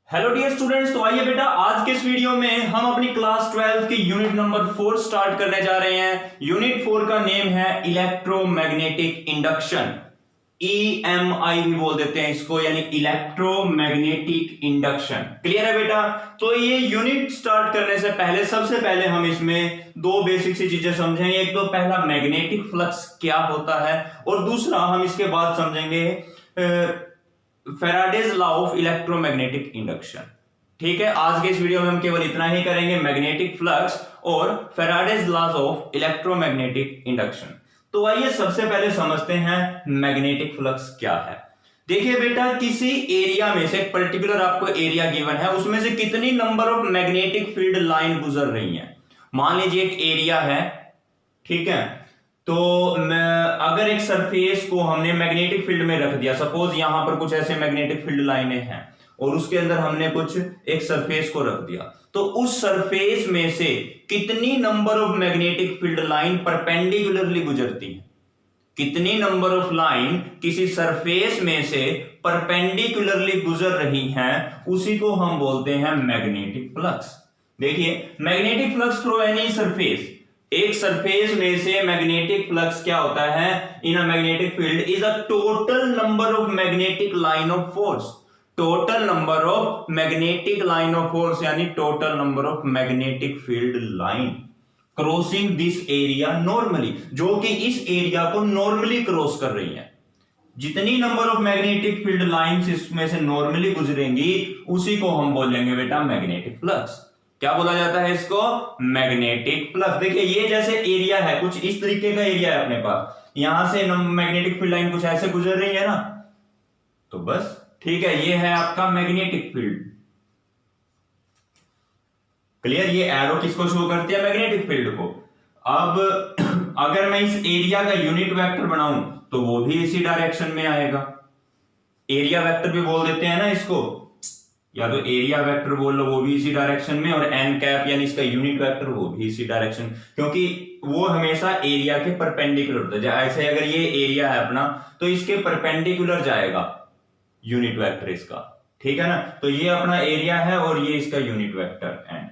Hello dear students, तो आइए बेटा आज के इस वीडियो में हम अपनी क्लास 12 की यूनिट नंबर 4 स्टार्ट करने जा रहे हैं। यूनिट 4 का नेम है इलेक्ट्रोमैग्नेटिक इंडक्शन। EMI भी बोल देते हैं इसको, यानी इलेक्ट्रोमैग्नेटिक इंडक्शन। क्लियर है बेटा? तो ये यूनिट स्टार्ट करने से पहले सबसे पहले हम इसमें दो बेसिक सी चीजें समझेंगे। एक तो पहला मैग्नेटिक फ्लक्स क्या होता है, और दूसरा हम इसके बाद समझेंगे Faraday's law of electromagnetic induction. ठीक है, आज के इस वीडियो में हम केवल इतना ही करेंगे, मैग्नेटिक फ्लक्स और Faraday's law of electromagnetic induction. तो आइए सबसे पहले समझते हैं मैग्नेटिक फ्लक्स क्या है। देखिए बेटा, किसी एरिया में से पर्टिकुलर आपको एरिया गिवन है, उसमें से कितनी number of magnetic field line गुजर रही है। मान लीजिए एक एरिया है, ठीक है, तो अगर एक सरफेस को हमने मैग्नेटिक फील्ड में रख दिया, सपोज यहां पर कुछ ऐसे मैग्नेटिक फील्ड लाइनें हैं और उसके अंदर हमने कुछ एक सरफेस को रख दिया, तो उस सरफेस में से कितनी number of magnetic field line perpendicularly गुजरती है। कितनी नंबर ऑफ लाइन किसी सरफेस में से परपेंडिकुलरली गुजर रही हैं, उसी को हम बोलते हैं मैग्नेटिक फ्लक्स। देखिए, magnetic flux through any surface, एक सरफेस में से मैग्नेटिक फ्लक्स क्या होता है, in a magnetic field is a total number of magnetic line of force. Total number of magnetic line of force यानी total number of magnetic field line crossing this area normally, जो कि इस area को normally cross कर रही है। जितनी number of magnetic field lines इसमें से नॉर्मली गुजरेंगी, उसी को हम बोलेंगे बेटा मैग्नेटिक फ्लक्स। क्या बोला जाता है इसको? Magnetic flux. देखिए, ये जैसे एरिया है, कुछ इस तरीके का एरिया है अपने पास, यहां से मैग्नेटिक फील्ड लाइन कुछ ऐसे गुजर रही है ना, तो बस ठीक है, ये है आपका मैग्नेटिक फील्ड। क्लियर? ये एरो किसको शो करती है? मैग्नेटिक फील्ड को। अब अगर मैं इस एरिया का यूनिट वेक्टर बनाऊं तो वो भी इसी डायरेक्शन में आएगा। एरिया वेक्टर भी बोल देते हैं ना इसको, या तो एरिया वेक्टर बोल लो, वो भी इसी डायरेक्शन में, और एन कैप यानी इसका यूनिट वेक्टर वो भी इसी डायरेक्शन, क्योंकि वो हमेशा एरिया के परपेंडिकुलर होता है। ऐसे अगर ये एरिया है अपना, तो इसके परपेंडिकुलर जाएगा यूनिट वेक्टर इसका, ठीक है ना। तो ये अपना एरिया है और ये इसका यूनिट वेक्टर एन,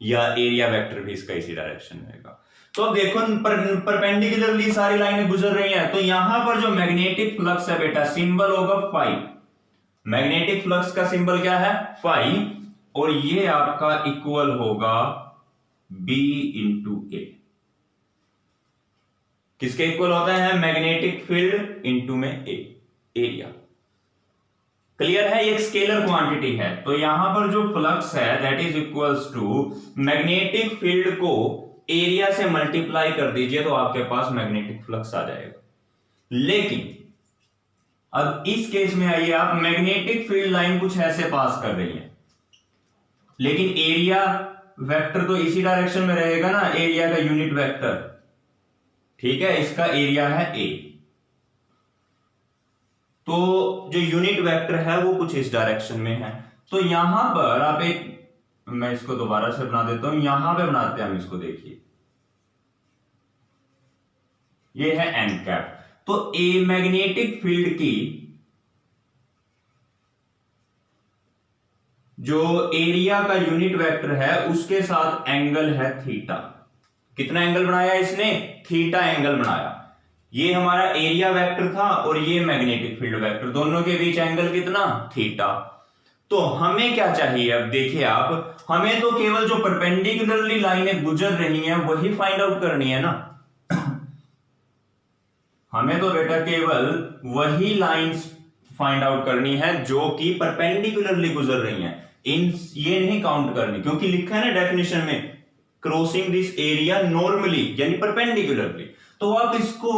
या एरिया वेक्टर भी इसका इसी डायरेक्शन में होगा। तो अब देखो, परपेंडिकुलरली सारी लाइनें गुजर रही हैं, तो यहां पर जो मैग्नेटिक फ्लक्स है बेटा, सिंबल होगा फाई। मैग्नेटिक फ्लक्स का सिंबल क्या है? फाई, और ये आपका इक्वल होगा बी इंटू ए। किसके इक्वल होता है? मैग्नेटिक फील्ड इंटू में ए, एरिया। क्लियर है? एक स्केलर क्वांटिटी है, तो यहां पर जो फ्लक्स है that is equals to magnetic field को एरिया से मल्टीप्लाई कर दीजिए, तो आपके पास मैग्नेटिक फ्लक्स आ जाएगा। लेकिन अब इस केस में आइए आप, मैग्नेटिक फील्ड लाइन कुछ ऐसे पास कर रही है, लेकिन एरिया वेक्टर तो इसी डायरेक्शन में रहेगा ना, एरिया का यूनिट वेक्टर, ठीक है, इसका एरिया है ए, तो जो यूनिट वेक्टर है वो कुछ इस डायरेक्शन में है। तो यहां पर आप एक, मैं इसको दोबारा से बना देता हूं, यहां पे बनाते हैं हम इसको। देखिए, ये है एन कैप, तो ए मैग्नेटिक फील्ड की जो एरिया का यूनिट वेक्टर है उसके साथ एंगल है थीटा। कितना एंगल बनाया इसने? थीटा एंगल बनाया। ये हमारा एरिया वेक्टर था और ये मैग्नेटिक फील्ड वेक्टर, दोनों के बीच एंगल कितना? थीटा। तो हमें क्या चाहिए? अब देखिए आप, हमें तो केवल जो परपेंडिकुलरली लाइनें गुजर रही हैं वही फाइंड आउट करनी है ना। हमें तो बेटा केवल वही लाइंस फाइंड आउट करनी है जो कि परपेंडिकुलरली गुजर रही हैं। ये नहीं काउंट करनी, क्योंकि लिखा है ना डेफिनेशन में, क्रॉसिंग दिस एरिया नॉर्मली यानी परपेंडिकुलरली। तो आप इसको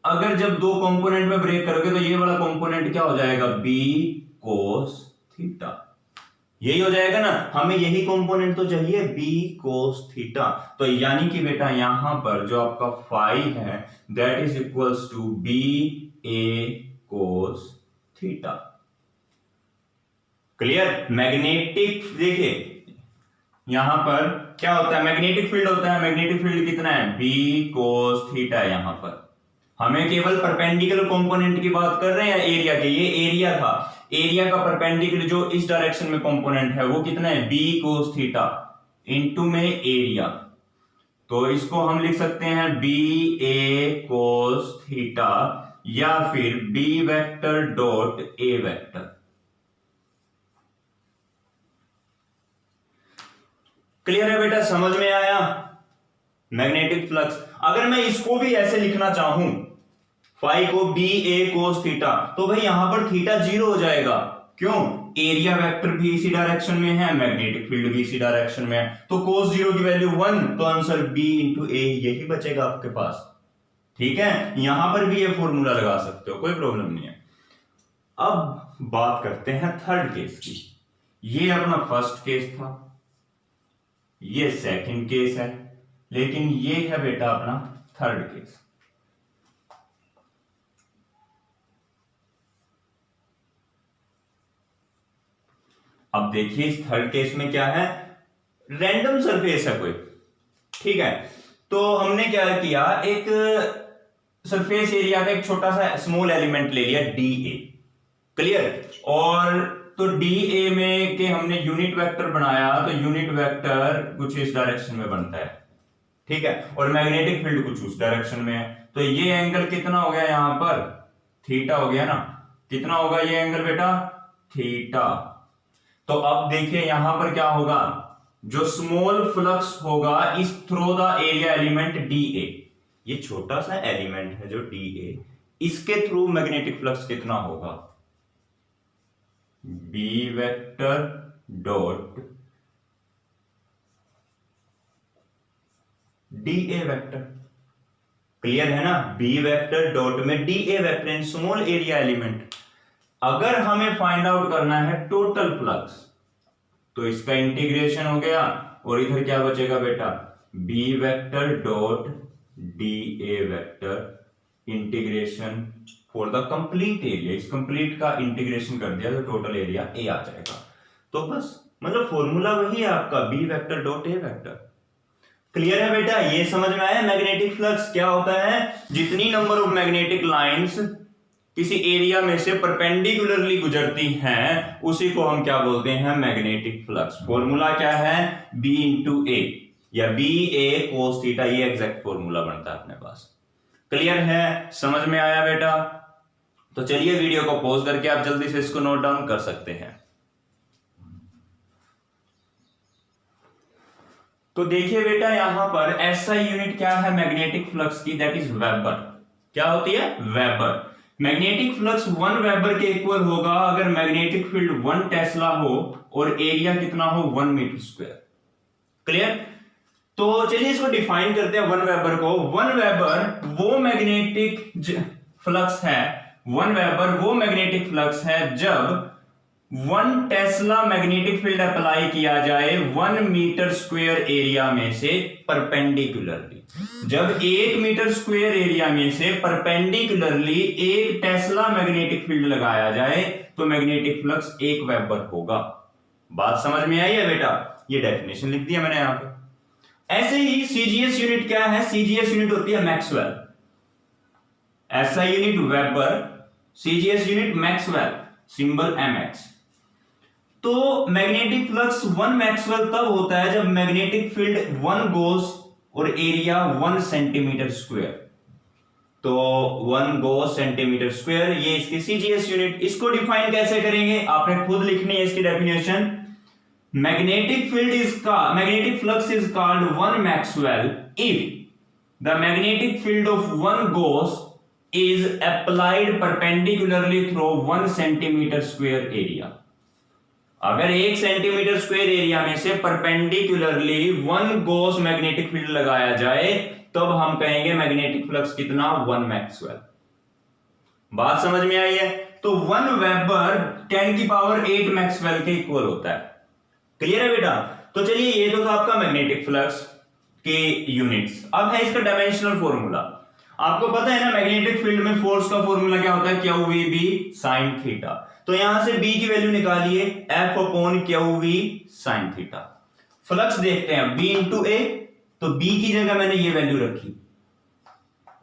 अगर जब दो कंपोनेंट में ब्रेक करोगे, तो ये वाला कंपोनेंट क्या हो जाएगा? बी कोस थीटा, यही हो जाएगा ना। हमें यही कंपोनेंट तो चाहिए, बी कोस थीटा। तो यानी कि बेटा यहां पर जो आपका फाई है that is equals to B A cos theta. Clear? Magnetic, देखिए यहां पर क्या होता है, मैग्नेटिक फील्ड होता है, मैग्नेटिक फील्ड कितना है? बी कोस थीटा है यहां पर। हमें केवल परपेंडिकुलर कंपोनेंट की बात कर रहे हैं एरिया के, ये एरिया था, एरिया का परपेंडिकुलर जो इस डायरेक्शन में कंपोनेंट है वो कितना है, b cos थीटा इनटू में एरिया। तो इसको हम लिख सकते हैं बी ए cos थीटा या फिर b vector dot a vector. Clear है बेटा, समझ में आया? मैग्नेटिक फ्लक्स अगर मैं इसको भी ऐसे लिखना चाहूं, फाई को बी ए कोस थीटा, तो भाई यहां पर थीटा 0 हो जाएगा। क्यों? एरिया वेक्टर भी इसी डायरेक्शन में है, मैग्नेटिक फील्ड भी इसी डायरेक्शन में है, तो कोस 0 की वैल्यू 1, तो आंसर बी इंटू ए यही बचेगा आपके पास। ठीक है, यहां पर भी ये फॉर्मूला लगा सकते हो, कोई प्रॉब्लम नहीं है। अब बात करते हैं थर्ड केस की। ये अपना फर्स्ट केस था, ये सेकंड केस है, लेकिन ये है बेटा अपना थर्ड केस। अब देखिए इस थर्ड केस में क्या है, रैंडम सरफेस है कोई। ठीक है, तो हमने क्या किया, एक सरफेस एरिया का एक छोटा सा स्मॉल एलिमेंट ले लिया डी ए। क्लियर? और तो डी ए में के हमने यूनिट वेक्टर बनाया, तो यूनिट वेक्टर कुछ इस डायरेक्शन में बनता है। ठीक है, और मैग्नेटिक फील्ड कुछ उस डायरेक्शन में है, तो ये एंगल कितना हो गया यहां पर, थीटा हो गया ना। कितना होगा ये एंगल बेटा, थीटा। तो अब देखिए यहां पर क्या होगा, जो स्मॉल फ्लक्स होगा इस through the area element D A, ये छोटा सा एलिमेंट है जो डी ए, इसके थ्रू मैग्नेटिक फ्लक्स कितना होगा, B vector dot D A vector. Clear है ना, बी वेक्टर डॉट में D A vector in small area element. अगर हमें फाइंड आउट करना है टोटल फ्लक्स, तो इसका इंटीग्रेशन हो गया, और इधर क्या बचेगा बेटा, B vector dot D A vector integration for the complete area. इस कंप्लीट का इंटीग्रेशन कर दिया तो टोटल एरिया ए आ जाएगा। तो बस मतलब फॉर्मूला वही है आपका, B vector dot A vector. Clear है बेटा, ये समझ में आया? मैग्नेटिक फ्लक्स क्या होता है, जितनी नंबर ऑफ मैग्नेटिक लाइंस किसी एरिया में से परपेंडिकुलरली गुजरती हैं उसी को हम क्या बोलते हैं, मैग्नेटिक फ्लक्स। फॉर्मूला क्या है, बी इंटू ए या बी ए कोस थीटा, ये एग्जैक्ट फॉर्मूला बनता है अपने पास। क्लियर है, समझ में आया बेटा? तो चलिए वीडियो को पॉज करके आप जल्दी से इसको नोट डाउन कर सकते हैं। तो देखिए बेटा यहां पर एसआई यूनिट क्या है मैग्नेटिक फ्लक्स की, दैट इज वेबर। क्या होती है, वेबर। मैग्नेटिक फ्लक्स 1 वेबर के इक्वल होगा अगर मैग्नेटिक फील्ड 1 टेस्ला हो और एरिया कितना हो, 1 मीटर स्क्वायर। क्लियर? तो चलिए इसको डिफाइन करते हैं 1 वेबर को। 1 वेबर वो मैग्नेटिक फ्लक्स है, 1 वेबर वो मैग्नेटिक फ्लक्स है जब 1 टेस्ला मैग्नेटिक फील्ड अप्लाई किया जाए 1 मीटर स्क्वायर एरिया में से परपेंडिकुलरली। जब 1 मीटर स्क्वायर एरिया में से परपेंडिकुलरली 1 टेस्ला मैग्नेटिक फील्ड लगाया जाए तो मैग्नेटिक फ्लक्स 1 वेबर होगा। बात समझ में आई है बेटा? ये डेफिनेशन लिख दिया मैंने यहां पे। ऐसे ही सीजीएस यूनिट क्या है, सीजीएस यूनिट होती है Maxwell. SI unit weber, CGS unit Maxwell, symbol mx। तो मैग्नेटिक फ्लक्स 1 मैक्सवेल तब होता है जब मैग्नेटिक फील्ड 1 गोस और एरिया 1 सेंटीमीटर स्क्वायर। तो 1 गोस सेंटीमीटर स्क्वायर, ये इसकी सीजीएस यूनिट। इसको डिफाइन कैसे करेंगे, आपने खुद लिखनी है इसकी definition. Magnetic flux is called 1 Maxwell if the magnetic field of 1 goes is applied perpendicularly through 1 centimetre square area. अगर 1 सेंटीमीटर स्क्वायर एरिया में से परपेंडिकुलरली 1 गोस मैग्नेटिक फील्ड लगाया जाए तब हम कहेंगे मैग्नेटिक फ्लक्स कितना, 1 मैक्सवेल। बात समझ में आई है? तो 1 वेबर 10 की पावर 8 मैक्सवेल के इक्वल होता है। क्लियर है बेटा? तो चलिए ये तो था आपका मैग्नेटिक फ्लक्स के यूनिट्स। अब है इसका डायमेंशनल फॉर्मूला। आपको पता है ना मैग्नेटिक फील्ड में फोर्स का फॉर्मूला क्या होता है, Q V B sine theta. तो यहां से बी की वैल्यू निकालिए, F upon Q V sine theta. Flux देखते हैं बी इंटू ए, तो बी की जगह मैंने ये वैल्यू रखी,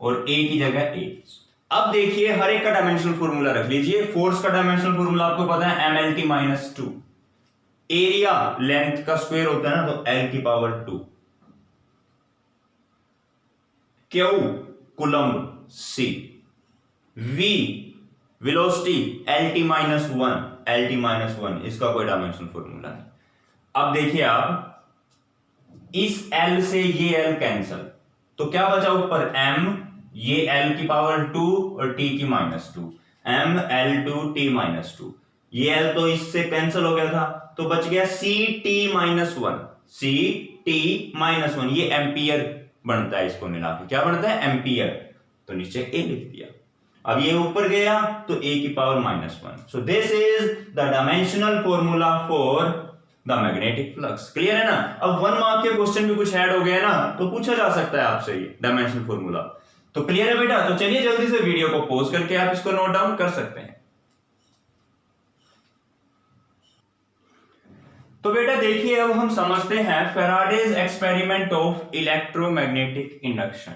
और ए की जगह ए। अब देखिए हर एक का डायमेंशनल फॉर्मूला रख लीजिए। फोर्स का डायमेंशनल फॉर्मूला आपको पता है mlt-2। एरिया लेंथ का स्क्वायर होता है ना, तो l की power 2। Q coulomb c। v velocity lt-1 इसका कोई डायमेंशनल फॉर्मूला नहीं। अब देखिए आप इस l से ये l कैंसल, तो क्या बचा ऊपर m, ये l की पावर 2 और t की -2, m l2t-2। ये l तो इससे कैंसिल हो गया था, तो बच गया ct-1। ct-1 ये एम्पियर बनता है, इसको मिला के क्या बनता है एम्पियर, तो नीचे a लिख दिया। अब ये ऊपर गया तो a की power -1। So this is the dimensional formula for the magnetic flux. Clear है ना। अब 1 मार्क के क्वेश्चन में कुछ ऐड हो गया ना, तो पूछा जा सकता है आपसे ये डायमेंशनल फॉर्मूला। तो क्लियर है बेटा। तो चलिए जल्दी से वीडियो को पॉज करके आप इसको नोट डाउन कर सकते हैं। तो बेटा देखिए अब हम समझते हैं Faraday's experiment of electromagnetic induction.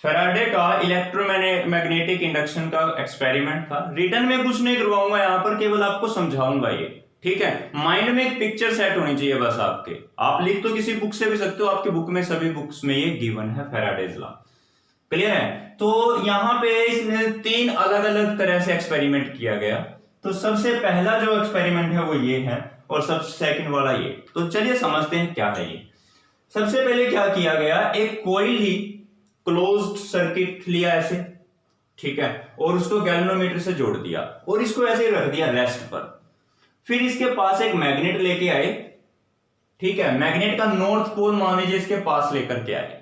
Faraday का इलेक्ट्रोमैग्नेटिक इंडक्शन का एक्सपेरिमेंट था। रिटर्न में कुछ नहीं करवाऊंगा, यहां पर केवल आपको समझाऊंगा ये, ठीक है। माइंड में एक पिक्चर सेट होनी चाहिए बस आपके। आप लिख तो किसी बुक से भी सकते हो, आपके बुक में सभी बुक्स में ये गिवन है फैराडेज लॉ। क्लियर है। तो यहाँ पे इसमें 3 अलग अलग तरह से एक्सपेरिमेंट किया गया। तो सबसे पहला जो एक्सपेरिमेंट है वो ये है, और सबसे सेकंड वाला ये। तो चलिए समझते हैं क्या है ये। सबसे पहले क्या किया गया, एक कॉइल ही क्लोज्ड सर्किट लिया ऐसे, ठीक है, और उसको गैल्वेनोमीटर से जोड़ दिया और इसको ऐसे रख दिया रेस्ट पर। फिर इसके पास एक मैग्नेट लेके आए, ठीक है, मैग्नेट का नॉर्थ पोल मान लीजिए इसके पास लेकर के आए।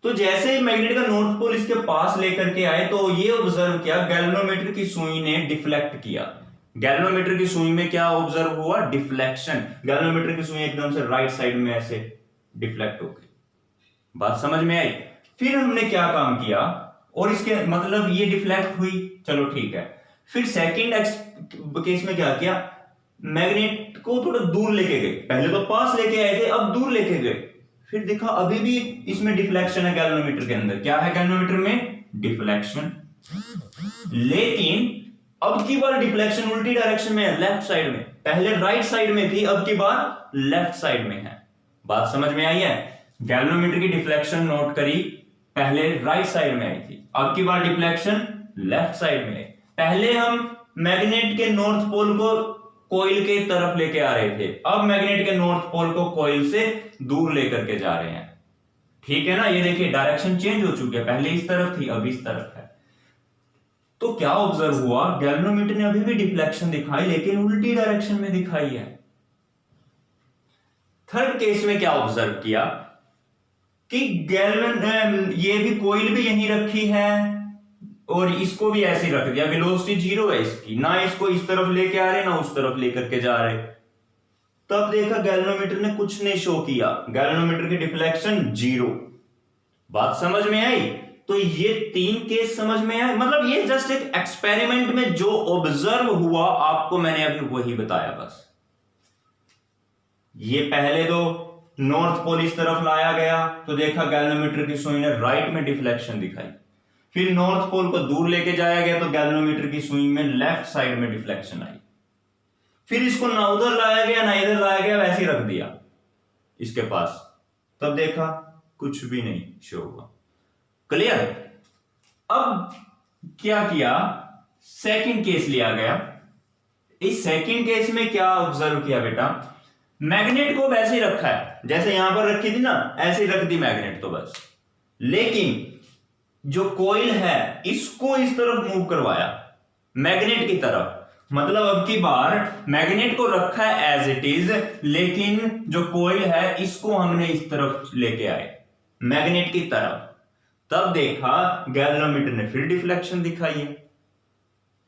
तो जैसे ही मैग्नेट का नॉर्थ पोल इसके पास लेकर के आए तो ये ऑब्जर्व किया गैल्वेनोमीटर की सुई ने डिफ्लेक्ट किया। गैल्वेनोमीटर की सुई में क्या ऑब्जर्व हुआ, डिफ्लेक्शन। गैल्वेनोमीटर की सुई एकदम से राइट साइड में ऐसे डिफ्लेक्ट हो गई। बात समझ में आई। फिर हमने क्या काम किया, और इसके मतलब ये डिफ्लेक्ट हुई, चलो ठीक है। फिर सेकंड केस में क्या किया, मैग्नेट को थोड़ा दूर लेके गए। पहले तो पास लेके आए थे, अब दूर लेके गए। फिर देखा अभी भी इसमें डिफ्लेक्शन है गैल्वेनोमीटर के अंदर। क्या है गैल्वेनोमीटर में, डिफ्लेक्शन। लेकिन अब की बार डिफ्लेक्शन उल्टी डायरेक्शन में है, लेफ्ट साइड में। पहले राइट साइड में थी, अब की बार लेफ्ट साइड में है। बात समझ में आई है। गैल्वेनोमीटर की डिफ्लेक्शन नोट करी, पहले राइट साइड में आई थी, अब की बार डिफ्लेक्शन लेफ्ट साइड में है। पहले हम मैग्नेट के नॉर्थ पोल को कॉइल के तरफ लेके आ रहे थे, अब मैग्नेट के नॉर्थ पोल को कॉइल से दूर लेकर के जा रहे हैं, ठीक है ना। ये देखिए डायरेक्शन चेंज हो चुकी है, पहले इस तरफ थी अब इस तरफ है। तो क्या ऑब्जर्व हुआ, गैल्वेनोमीटर ने अभी भी डिफ्लेक्शन दिखाई, लेकिन उल्टी डायरेक्शन में दिखाई है। थर्ड केस में क्या ऑब्जर्व किया कि ये भी कॉइल भी यहीं रखी है और इसको भी ऐसे रख दिया। वेलोसिटी 0 है इसकी, ना इसको इस तरफ लेके आ रहे ना उस तरफ लेकर के जा रहे। तब देखा गैल्वेनोमीटर ने कुछ नहीं शो किया, गैल्वेनोमीटर की डिफ्लेक्शन 0। बात समझ में आई। तो ये 3 केस समझ में आए। मतलब ये जस्ट एक एक्सपेरिमेंट में जो ऑब्जर्व हुआ आपको मैंने अभी वही बताया बस। ये पहले तो नॉर्थ पोल इस तरफ लाया गया तो देखा गैल्वेनोमीटर की सुई ने राइट में डिफ्लेक्शन दिखाई। फिर नॉर्थ पोल को दूर लेके जाया गया तो गैल्वेनोमीटर की सुई में लेफ्ट साइड में डिफ्लेक्शन आई। फिर इसको ना उधर लाया गया ना इधर लाया गया, वैसे ही रख दिया इसके पास। तब देखा कुछ भी नहीं शो हुआ। क्लियर। अब क्या किया, सेकंड केस लिया गया। इस सेकंड केस में क्या ऑब्जर्व किया बेटा, मैग्नेट को वैसे ही रखा है जैसे यहां पर रखी थी ना, ऐसे ही रख दी मैग्नेट तो बस। लेकिन जो कॉइल है इसको इस तरफ मूव करवाया मैग्नेट की तरफ। मतलब अब की बार मैग्नेट को रखा है एज इट इज, लेकिन जो कॉइल है इसको हमने इस तरफ लेके आए मैग्नेट की तरफ। तब देखा गैल्वेनोमीटर ने फिर डिफ्लेक्शन दिखाई है।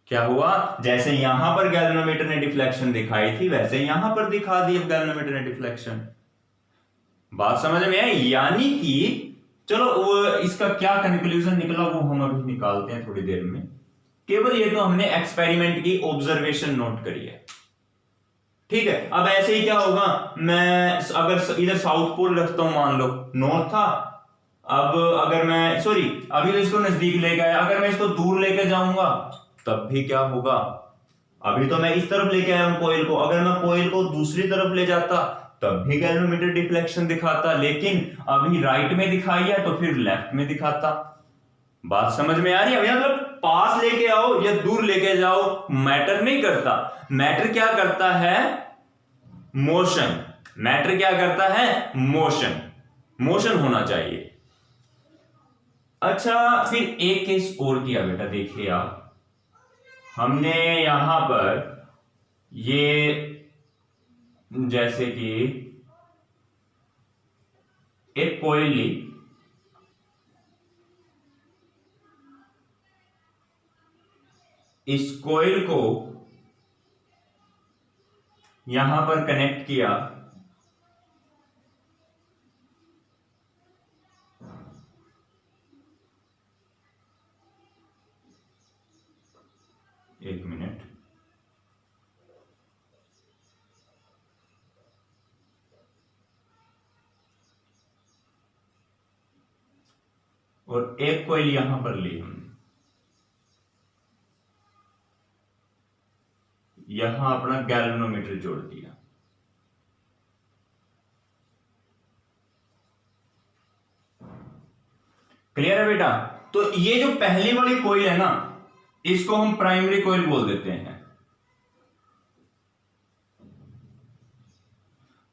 क्या हुआ, जैसे यहां पर गैल्वेनोमीटर ने डिफ्लेक्शन दिखाई थी वैसे यहां पर दिखा दी अब गैल्वेनोमीटर ने डिफ्लेक्शन। बात समझ में आई। यानी कि चलो वो इसका क्या कंक्लूजन निकला वो हम अभी निकालते हैं थोड़ी देर में। केवल ये तो हमने एक्सपेरिमेंट की ऑब्जर्वेशन नोट करी है, ठीक है। अब ऐसे ही क्या होगा, मैं अगर इधर साउथ पोल रखता हूं, मान लो नॉर्थ था अब अगर मैं अभी तो इसको नजदीक ले गया, अगर मैं इसको दूर लेके जाऊंगा तब भी क्या होगा, अभी तो मैं इस तरफ लेके आया हूं कॉइल को, अगर मैं कॉइल को दूसरी तरफ ले जाता तब भी गैल्वेनोमीटर डिफ्लेक्शन दिखाता, लेकिन अभी राइट में दिखाई है तो फिर लेफ्ट में दिखाता। बात समझ में आ रही है? मतलब पास लेके आओ या दूर लेके जाओ मैटर नहीं करता, मैटर क्या करता है, मोशन। मैटर क्या करता है, मोशन, मोशन होना चाहिए। अच्छा, फिर एक केस और किया बेटा, देखिए आप, हमने यहां पर ये जैसे कि एक कॉइल ली, इस कॉइल को यहां पर कनेक्ट किया, एक मिनट, और एक कॉइल यहां पर ली हमने, यहां अपना गैल्वेनोमीटर जोड़ दिया। क्लियर है बेटा? तो ये जो पहली वाली कॉइल है ना, इसको हम प्राइमरी कॉइल बोल देते हैं,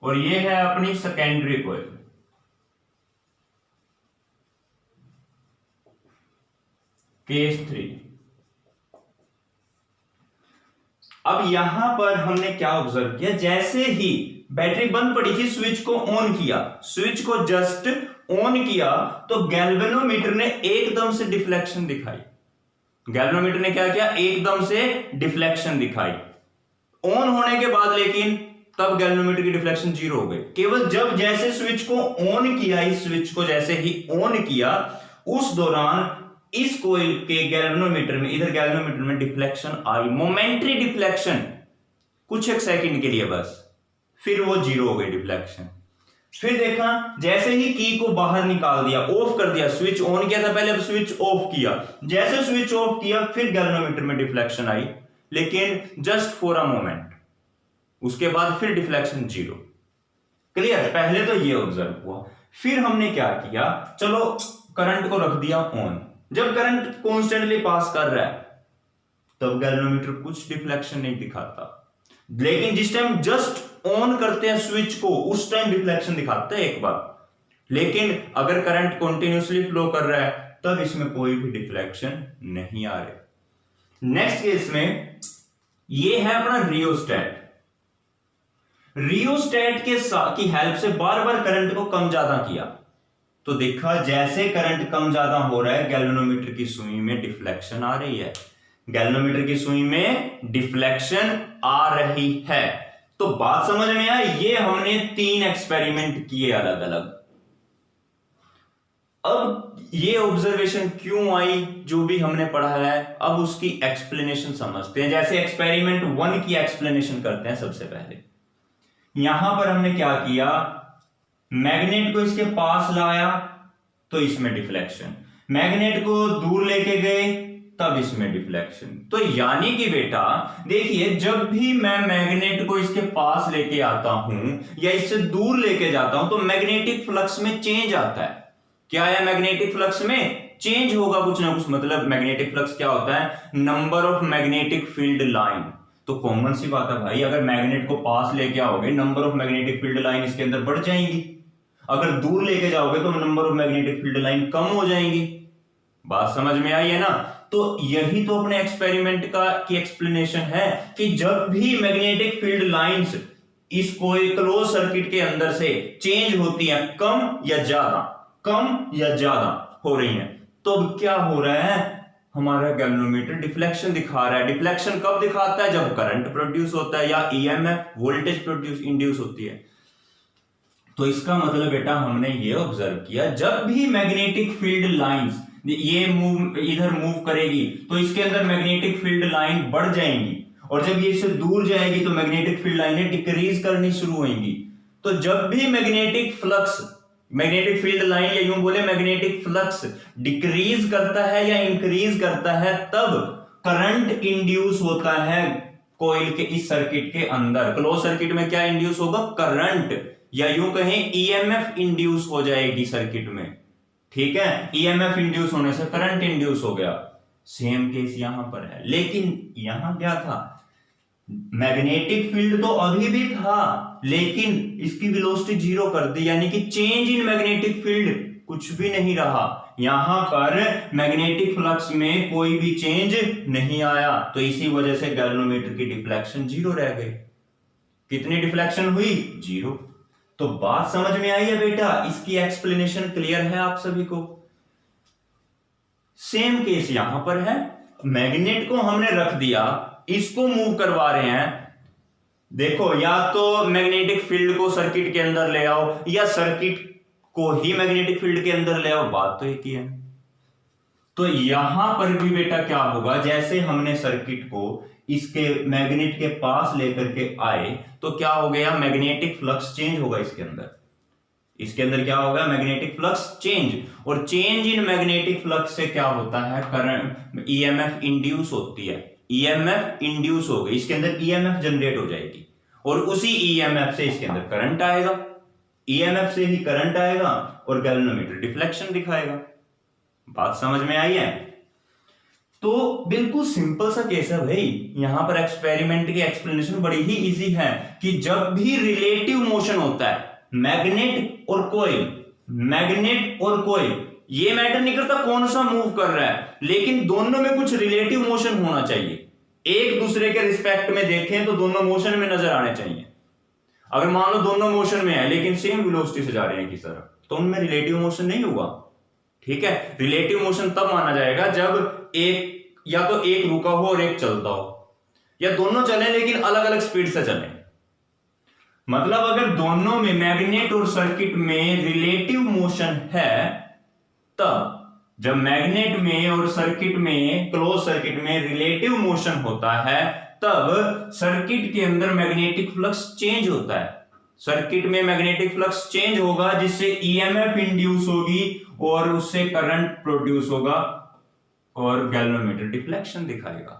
और ये है अपनी सेकेंडरी कॉइल। केस 3। अब यहां पर हमने क्या ऑब्जर्व किया, जैसे ही बैटरी बंद पड़ी थी, स्विच को ऑन किया, स्विच को जस्ट ऑन किया तो गैल्वेनोमीटर ने एकदम से डिफ्लेक्शन दिखाई। गैल्वेनोमीटर ने क्या किया, एकदम से डिफ्लेक्शन दिखाई। ऑन होने के बाद लेकिन तब गैल्वेनोमीटर की डिफ्लेक्शन 0 हो गई। केवल जब जैसे स्विच को ऑन किया, इस स्विच को जैसे ही ऑन किया, उस दौरान इस कॉइल के गैल्वेनोमीटर में, इधर गैल्वेनोमीटर में डिफ्लेक्शन आई, मोमेंटरी डिफ्लेक्शन, कुछ एक सेकंड के लिए बस, फिर वो 0 हो गई डिफ्लेक्शन। फिर देखा, जैसे ही की को बाहर निकाल दिया, ऑफ कर दिया, स्विच ऑन किया था पहले, अब स्विच ऑफ किया, जैसे स्विच ऑफ किया फिर गैल्वेनोमीटर में डिफ्लेक्शन आई, लेकिन जस्ट फॉर अ मोमेंट, उसके बाद फिर डिफ्लेक्शन 0। क्लियर? पहले तो ये ऑब्जर्व हुआ। फिर हमने क्या किया, चलो करंट को रख दिया ऑन, जब करंट कॉन्स्टेंटली पास कर रहा है तब गैल्वेनोमीटर कुछ डिफ्लेक्शन नहीं दिखाता, लेकिन जिस टाइम जस्ट ऑन करते हैं स्विच को, उस टाइम डिफ्लेक्शन दिखाता है एक बार। लेकिन अगर करंट कंटिन्यूअसली फ्लो कर रहा है तब इसमें कोई भी डिफ्लेक्शन नहीं आ रही। नेक्स्ट केस में ये है अपना रियोस्टेट। रियोस्टेट की हेल्प से बार बार करंट को कम ज्यादा किया, तो देखा जैसे करंट कम ज्यादा हो रहा है, गैल्वेनोमीटर की सुई में डिफ्लेक्शन आ रही है, गैल्वेनोमीटर की सुई में डिफ्लेक्शन आ रही है। तो बात समझ में आई? ये हमने 3 एक्सपेरिमेंट किए अलग अलग। अब ये ऑब्जर्वेशन क्यों आई, जो भी हमने पढ़ा है, अब उसकी एक्सप्लेनेशन समझते हैं। जैसे एक्सपेरिमेंट 1 की एक्सप्लेनेशन करते हैं। सबसे पहले यहां पर हमने क्या किया, मैग्नेट को इसके पास लाया तो इसमें डिफ्लेक्शन, मैग्नेट को दूर लेके गए तब इसमें डिफ्लेक्शन। तो यानी कि बेटा देखिए, जब भी मैं मैग्नेट को इसके पास लेके आता हूं या इससे दूर लेके जाता हूं तो मैग्नेटिक फ्लक्स में चेंज आता है। क्या है मैग्नेटिक फ्लक्स में? चेंज होगा कुछ ना कुछ। मतलब मैग्नेटिक फ्लक्स क्या होता है? Number of magnetic field line. तो कॉमन सी बात है भाई, अगर मैग्नेट को पास लेके आओगे number of magnetic field line इसके अंदर बढ़ जाएंगी, अगर दूर लेके जाओगे तो number of magnetic field line कम हो जाएंगी। बात समझ में आई है ना? तो यही तो अपने एक्सपेरिमेंट की एक्सप्लेनेशन है कि जब भी मैग्नेटिक फील्ड लाइंस इस कोई क्लोज सर्किट के अंदर से चेंज होती हैं, कम या ज्यादा हो रही हैं, तो क्या हो रहा है, हमारा गैल्वेनोमीटर डिफ्लेक्शन दिखा रहा है। डिफ्लेक्शन कब दिखाता है? जब करंट प्रोड्यूस होता है या ईएमएफ वोल्टेज इंड्यूस होती है। तो इसका मतलब बेटा हमने ये ऑब्जर्व किया, जब भी मैग्नेटिक फील्ड लाइंस ये इधर मूव करेगी तो इसके अंदर मैग्नेटिक फील्ड लाइन बढ़ जाएंगी, और जब ये इससे दूर जाएगी तो मैग्नेटिक फील्ड लाइनें डिक्रीज करनी शुरू होंगी। तो जब भी magnetic flux magnetic field line या यूं बोले मैग्नेटिक फ्लक्स डिक्रीज करता है या इंक्रीज करता है तब करंट इंड्यूस होता है कॉइल के इस सर्किट के अंदर। क्लोज सर्किट में क्या इंड्यूस होगा? करंट, या यूं कहें ईएमएफ इंड्यूस हो जाएगी सर्किट में। ठीक है, ईएमएफ इंड्यूस होने से करंट इंड्यूस हो गया। सेम केस यहां पर है, लेकिन यहां क्या था? मैग्नेटिक फील्ड तो अभी भी था, लेकिन इसकी वेलोसिटी जीरो कर दी, यानी कि चेंज इन मैग्नेटिक फील्ड कुछ भी नहीं रहा। यहां पर मैग्नेटिक फ्लक्स में कोई भी चेंज नहीं आया, तो इसी वजह से गैल्वेनोमीटर की डिफ्लेक्शन जीरो रह गई। कितनी डिफ्लेक्शन हुई? जीरो। तो बात समझ में आई है बेटा? इसकी एक्सप्लेनेशन क्लियर है आप सभी को? सेम केस यहां पर है, मैग्नेट को हमने रख दिया, इसको मूव करवा रहे हैं। देखो, या तो मैग्नेटिक फील्ड को सर्किट के अंदर ले आओ या सर्किट को ही मैग्नेटिक फील्ड के अंदर ले आओ, बात तो एक ही है। तो यहां पर भी बेटा क्या होगा? जैसे हमने सर्किट को इसके मैग्नेट के पास लेकर के आए तो क्या हो गया? मैग्नेटिक फ्लक्स चेंज होगा इसके अंदर। इसके अंदर क्या होगा? मैग्नेटिक फ्लक्स चेंज, और चेंज इन मैग्नेटिक फ्लक्स से क्या होता है? करंट, ईएमएफ इंड्यूस होती है। ईएमएफ इंड्यूस हो गई, इसके अंदर ईएमएफ जनरेट हो जाएगी, और उसी ईएमएफ से इसके अंदर करंट आएगा। ईएमएफ से ही करंट आएगा और गैल्वेनोमीटर डिफ्लेक्शन दिखाएगा। बात समझ में आई है? तो बिल्कुल सिंपल सा केस है भाई। यहां पर एक्सपेरिमेंट की एक्सप्लेनेशन बड़ी ही इजी है कि जब भी रिलेटिव मोशन होता है, मैग्नेट और कोइल, ये मैटर नहीं करता कौन सा मूव कर रहा है, लेकिन दोनों में कुछ रिलेटिव मोशन होना चाहिए। एक दूसरे के रिस्पेक्ट में देखें तो दोनों मोशन में नजर आने चाहिए। अगर मान लो दोनों मोशन में है लेकिन सेम वेलोसिटी से जा रहे हैं किस तरफ, तो उनमें रिलेटिव मोशन नहीं होगा। ठीक है, रिलेटिव मोशन तब माना जाएगा जब एक, या तो एक रुका हो और एक चलता हो, या दोनों चले लेकिन अलग अलग स्पीड से चले। मतलब अगर दोनों में, मैग्नेट और सर्किट में रिलेटिव मोशन है, तब जब मैग्नेट में और सर्किट में, क्लोज सर्किट में रिलेटिव मोशन होता है, तब सर्किट के अंदर मैग्नेटिक फ्लक्स चेंज होता है। सर्किट में मैग्नेटिक फ्लक्स चेंज होगा जिससे ईएमएफ इंड्यूस होगी और उससे करंट प्रोड्यूस होगा और गैल्वेनोमीटर डिफ्लेक्शन दिखाएगा।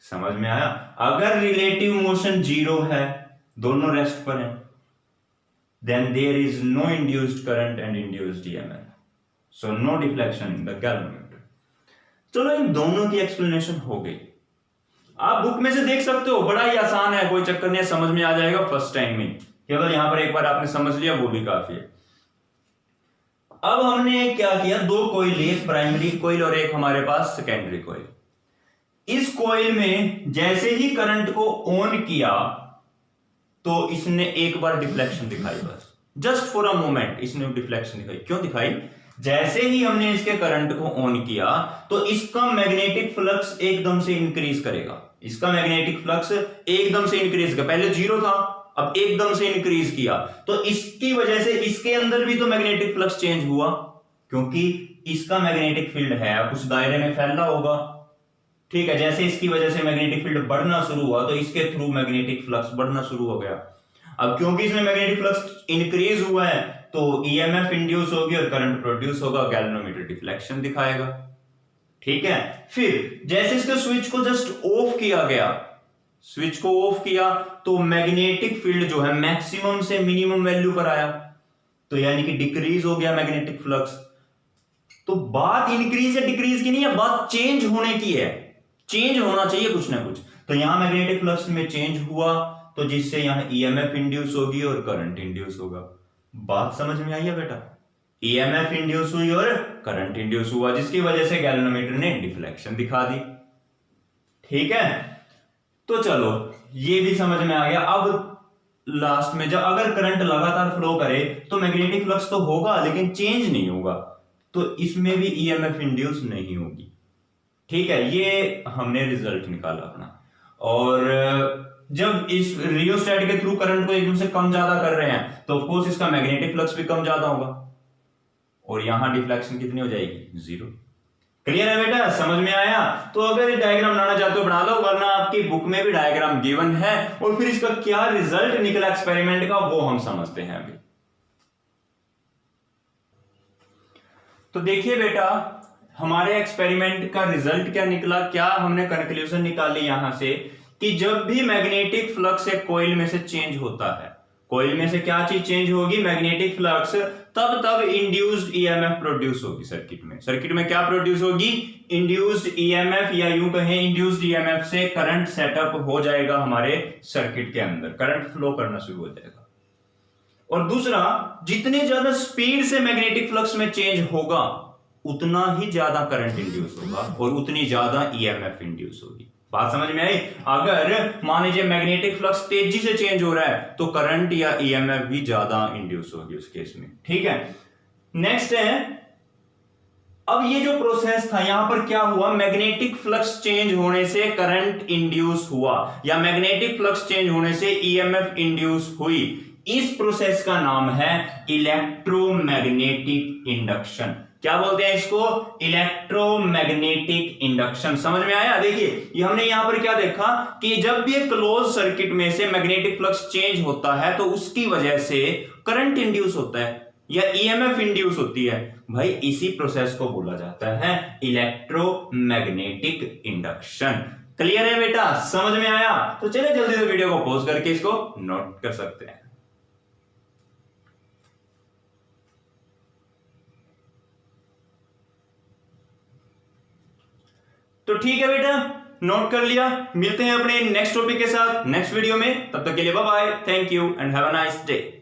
समझ में आया? अगर रिलेटिव मोशन जीरो है, दोनों रेस्ट पर हैं, then there is no induced current and induced EMF, so no deflection in the galvanometer। चलो, इन दोनों की एक्सप्लेनेशन हो गई। आप बुक में से देख सकते हो, बड़ा ही आसान है, कोई चक्कर नहीं, समझ में आ जाएगा फर्स्ट टाइम में। केवल यहां पर एक बार आपने समझ लिया वो भी काफी है। अब हमने क्या किया? दो कॉइल, एक प्राइमरी कॉइल और एक हमारे पास सेकेंडरी कॉइल। इस कॉइल में जैसे ही करंट को ऑन किया तो इसने एक बार डिफ्लेक्शन दिखाई, बस जस्ट फॉर अ मोमेंट इसने डिफ्लेक्शन दिखाई। क्यों दिखाई? जैसे ही हमने इसके करंट को ऑन किया तो इसका मैग्नेटिक फ्लक्स एकदम से इंक्रीज करेगा। इसका मैग्नेटिक फ्लक्स एकदम से इंक्रीज करेगा। पहले जीरो था, अब एकदम से इंक्रीज किया, तो इसकी वजह से इसके अंदर भी तो मैग्नेटिक फ्लक्स चेंज हुआ, क्योंकि इसका मैग्नेटिक फील्ड है उस दायरे में फैला होगा। ठीक है, जैसे इसकी वजह से मैग्नेटिक फील्ड बढ़ना शुरू हुआ तो इसके थ्रू मैग्नेटिक फ्लक्स बढ़ना शुरू हो गया। अब क्योंकि इसमें मैग्नेटिक फ्लक्स इंक्रीज हुआ है तो ईएमएफ इंड्यूस होगी और करंट प्रोड्यूस होगा, गैल्वेनोमीटर डिफ्लेक्शन दिखाएगा। ठीक है, फिर जैसे इसके स्विच को जस्ट ऑफ किया गया, स्विच को ऑफ किया तो मैग्नेटिक फील्ड जो है मैक्सिमम से मिनिमम वैल्यू पर आया, तो यानी कि डिक्रीज हो गया मैग्नेटिक फ्लक्स। तो बात इंक्रीज या डिक्रीज की नहीं है, बात चेंज होने की है। चेंज होना चाहिए कुछ ना कुछ। तो यहां मैग्नेटिक फ्लक्स में चेंज हुआ तो जिससे यहां ईएमएफ इंड्यूस होगी और करंट इंड्यूस होगा। बात समझ में आई है बेटा? ईएमएफ इंड्यूस हुई और करंट इंड्यूस हुआ, जिसकी वजह से गैल्वेनोमीटर ने डिफ्लेक्शन दिखा दी। ठीक है, तो चलो ये भी समझ में आ गया। अब लास्ट में जब अगर करंट लगातार फ्लो करे तो मैग्नेटिक फ्लक्स तो होगा लेकिन चेंज नहीं होगा, तो इसमें भी ईएमएफ इंड्यूस नहीं होगी। ठीक है, ये हमने रिजल्ट निकाला अपना। और जब इस रियोस्टेट के थ्रू करंट को एकदम से कम ज्यादा कर रहे हैं तो ऑफ कोर्स इसका मैग्नेटिक फ्लक्स भी कम ज्यादा होगा और यहां डिफ्लेक्शन कितनी हो जाएगी? जीरो। क्लियर है बेटा? समझ में आया? तो अगर डायग्राम बनाना चाहते हो बना लो, वरना आपकी बुक में भी डायग्राम गिवन है और फिर इसका क्या रिजल्ट निकला एक्सपेरिमेंट का वो हम समझते हैं अभी। तो देखिए बेटा, हमारे एक्सपेरिमेंट का रिजल्ट क्या निकला, क्या हमने कंक्लूजन निकाली यहां से कि जब भी मैग्नेटिक फ्लक्स एक कॉइल में से चेंज होता है, कॉइल में से क्या चीज चेंज होगी, मैग्नेटिक फ्लक्स, तब इंड्यूस्ड ईएमएफ प्रोड्यूस होगी सर्किट में क्या प्रोड्यूस होगी, इंड्यूस्ड ईएमएफ, या यूं कहें इंड्यूस्ड ईएमएफ से करंट सेटअप हो जाएगा हमारे सर्किट के अंदर, करंट फ्लो करना शुरू हो जाएगा। और दूसरा, जितने ज्यादा स्पीड से मैग्नेटिक फ्लक्स में चेंज होगा उतना ही ज्यादा करंट इंड्यूस होगा और उतनी ज्यादा ईएमएफ इंड्यूस होगी। बात समझ में आई? अगर मान लीजिए मैग्नेटिक फ्लक्स तेजी से चेंज हो रहा है तो करंट या ईएमएफ भी ज्यादा इंड्यूस होगी उस केस में। ठीक है, नेक्स्ट है, अब ये जो प्रोसेस था यहां पर क्या हुआ, मैग्नेटिक फ्लक्स चेंज होने से करंट इंड्यूस हुआ या मैग्नेटिक फ्लक्स चेंज होने से ईएमएफ इंड्यूस हुई। इस प्रोसेस का नाम है इलेक्ट्रोमैग्नेटिक इंडक्शन। क्या बोलते हैं इसको, इलेक्ट्रोमैग्नेटिक इंडक्शन। समझ में आया? देखिए ये हमने यहां पर क्या देखा कि जब भी एक क्लोज सर्किट में से मैग्नेटिक फ्लक्स चेंज होता है तो उसकी वजह से करंट इंड्यूस होता है या ईएमएफ इंड्यूस होती है। भाई इसी प्रोसेस को बोला जाता है इलेक्ट्रोमैग्नेटिक इंडक्शन। क्लियर है बेटा? समझ में आया? तो चलिए जल्दी से वीडियो को पॉज करके इसको नोट कर सकते हैं। तो ठीक है बेटा, नोट कर लिया। मिलते हैं अपने नेक्स्ट टॉपिक के साथ नेक्स्ट वीडियो में, तब तक के लिए bye bye, thank you and have a nice day.